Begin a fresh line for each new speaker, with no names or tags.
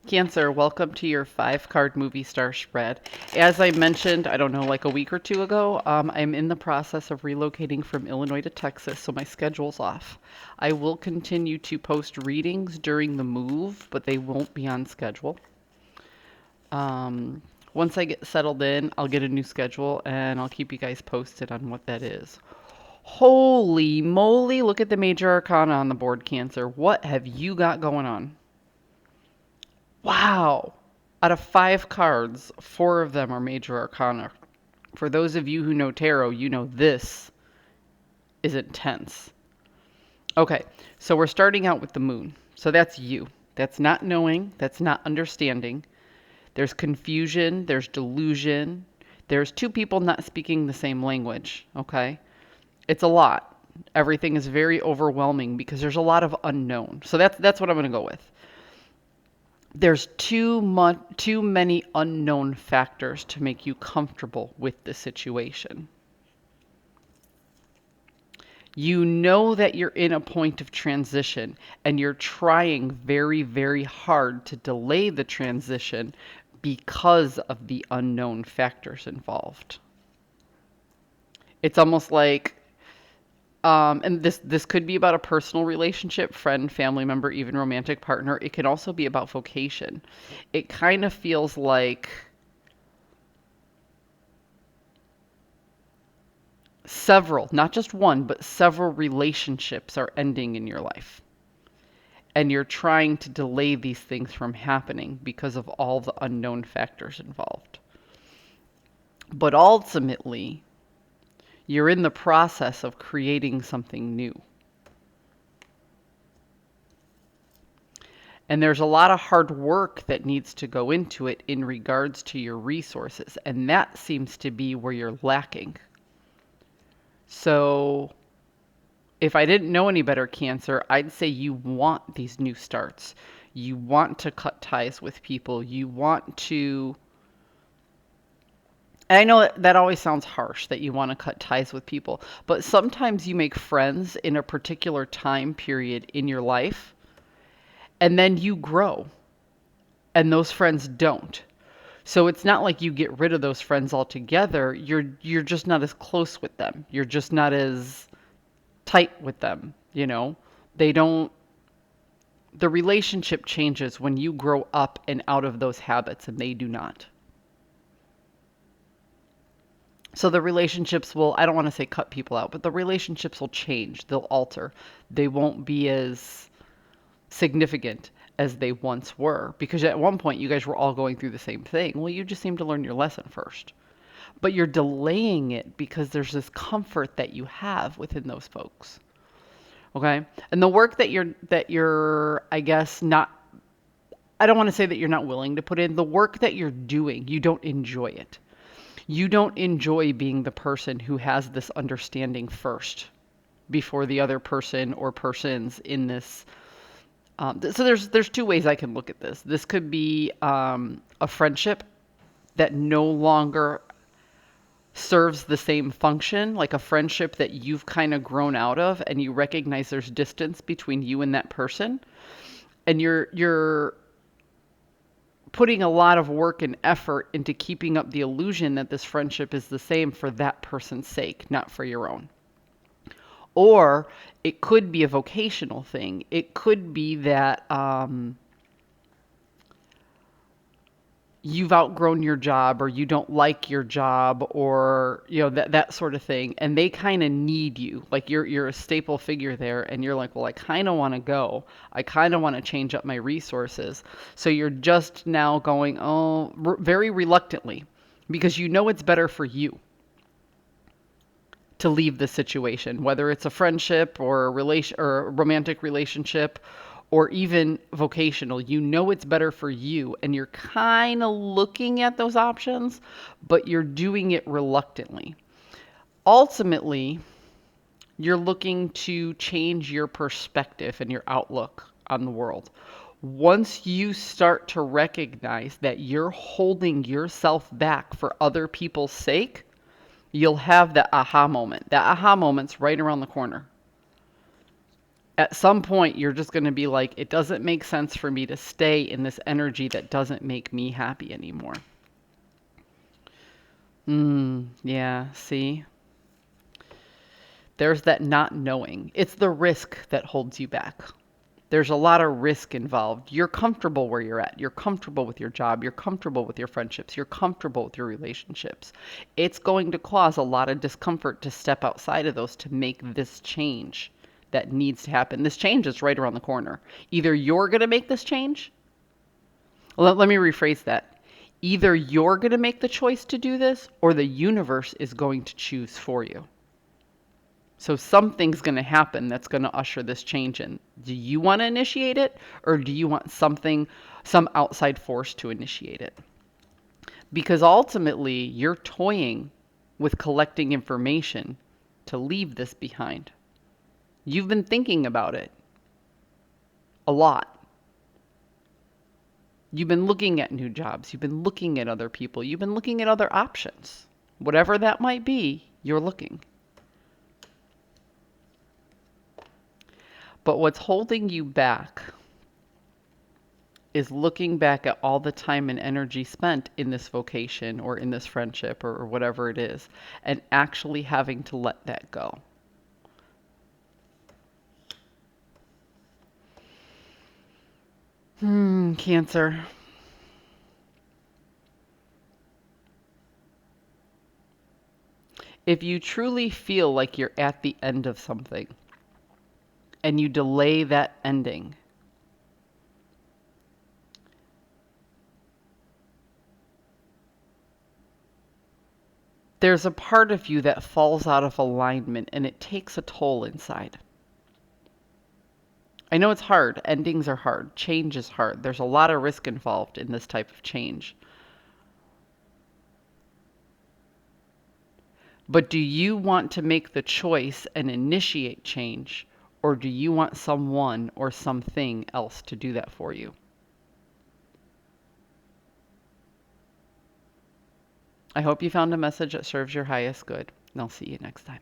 Cancer, welcome to your 5 card movie star spread. As I mentioned, I don't know, like a week or two ago, I'm in the process of relocating from Illinois to Texas, so my schedule's off. I will continue to post readings during the move, but they won't be on schedule. Um, Once I get settled in, I'll get a new schedule and I'll keep you guys posted on what that is. Holy moly, look at the major arcana on the board, Cancer. What have you got going on? Wow. Out of 5 cards, 4 of them are major arcana. For those of you who know tarot, you know this is intense. Okay, so we're starting out with the moon. So that's you. That's not knowing, that's not understanding. There's confusion, there's delusion. There's 2 people not speaking the same language, okay? It's a lot. Everything is very overwhelming because there's a lot of unknown. So that's what I'm going to go with. There's too many unknown factors to make you comfortable with the situation. You know that you're in a point of transition and you're trying very, very hard to delay the transition because of the unknown factors involved. It's almost like and this could be about a personal relationship, friend, family member, even romantic partner. It can also be about vocation. It kind of feels like several, not just one, but several relationships are ending in your life. And you're trying to delay these things from happening because of all the unknown factors involved. But ultimately, you're in the process of creating something new. And there's a lot of hard work that needs to go into it in regards to your resources. And that seems to be where you're lacking. So if I didn't know any better, Cancer, I'd say you want these new starts. You want to cut ties with people. You want to. And I know that always sounds harsh that you want to cut ties with people, but sometimes you make friends in a particular time period in your life, and then you grow, and those friends don't. So it's not like you get rid of those friends altogether. You're just not as close with them. You're just not as tight with them, you know? They don't The relationship changes when you grow up and out of those habits and they do not. So the relationships will, I don't want to say cut people out, but the relationships will change. They'll alter. They won't be as significant as they once were because at one point you guys were all going through the same thing. Well, you just seem to learn your lesson first. But you're delaying it because there's this comfort that you have within those folks. Okay? And the work that you're I guess not I don't want to say that you're not willing to put in the work that you're doing, you don't enjoy it. You don't enjoy being the person who has this understanding first before the other person or persons in this. So there's 2 ways I can look at this. This could be a friendship that no longer serves the same function, like a friendship that you've kind of grown out of, and you recognize there's distance between you and that person, and you're putting a lot of work and effort into keeping up the illusion that this friendship is the same for that person's sake, not for your own. Or it could be a vocational thing. It could be that you've outgrown your job or you don't like your job or that sort of thing, and they kind of need you, like you're a staple figure there, and you're like, well, I kind of want to go, I kind of want to change up my resources. So you're just now going, oh, very reluctantly, because you know it's better for you to leave the situation, whether it's a friendship or a relation or a romantic relationship or even vocational. You know it's better for you, and you're kind of looking at those options, but you're doing it reluctantly. Ultimately, you're looking to change your perspective and your outlook on the world. Once you start to recognize that you're holding yourself back for other people's sake, you'll have that aha moment. That aha moment's right around the corner. At some point, you're just going to be like, it doesn't make sense for me to stay in this energy that doesn't make me happy anymore. Yeah, see? There's that not knowing. It's the risk that holds you back. There's a lot of risk involved. You're comfortable where you're at. You're comfortable with your job. You're comfortable with your friendships. You're comfortable with your relationships. It's going to cause a lot of discomfort to step outside of those to make this change that needs to happen. This change is right around the corner. Either you're going to make this change. Let me rephrase that. Either you're going to make the choice to do this, or the universe is going to choose for you. So something's going to happen that's going to usher this change in. Do you want to initiate it, or do you want something, some outside force to initiate it? Because ultimately, you're toying with collecting information to leave this behind. You've been thinking about it a lot. You've been looking at new jobs. You've been looking at other people. You've been looking at other options. Whatever that might be, you're looking. But what's holding you back is looking back at all the time and energy spent in this vocation or in this friendship or whatever it is, and actually having to let that go. Cancer. If you truly feel like you're at the end of something and you delay that ending, there's a part of you that falls out of alignment and it takes a toll inside. I know it's hard. Endings are hard. Change is hard. There's a lot of risk involved in this type of change. But do you want to make the choice and initiate change, or do you want someone or something else to do that for you? I hope you found a message that serves your highest good, and I'll see you next time.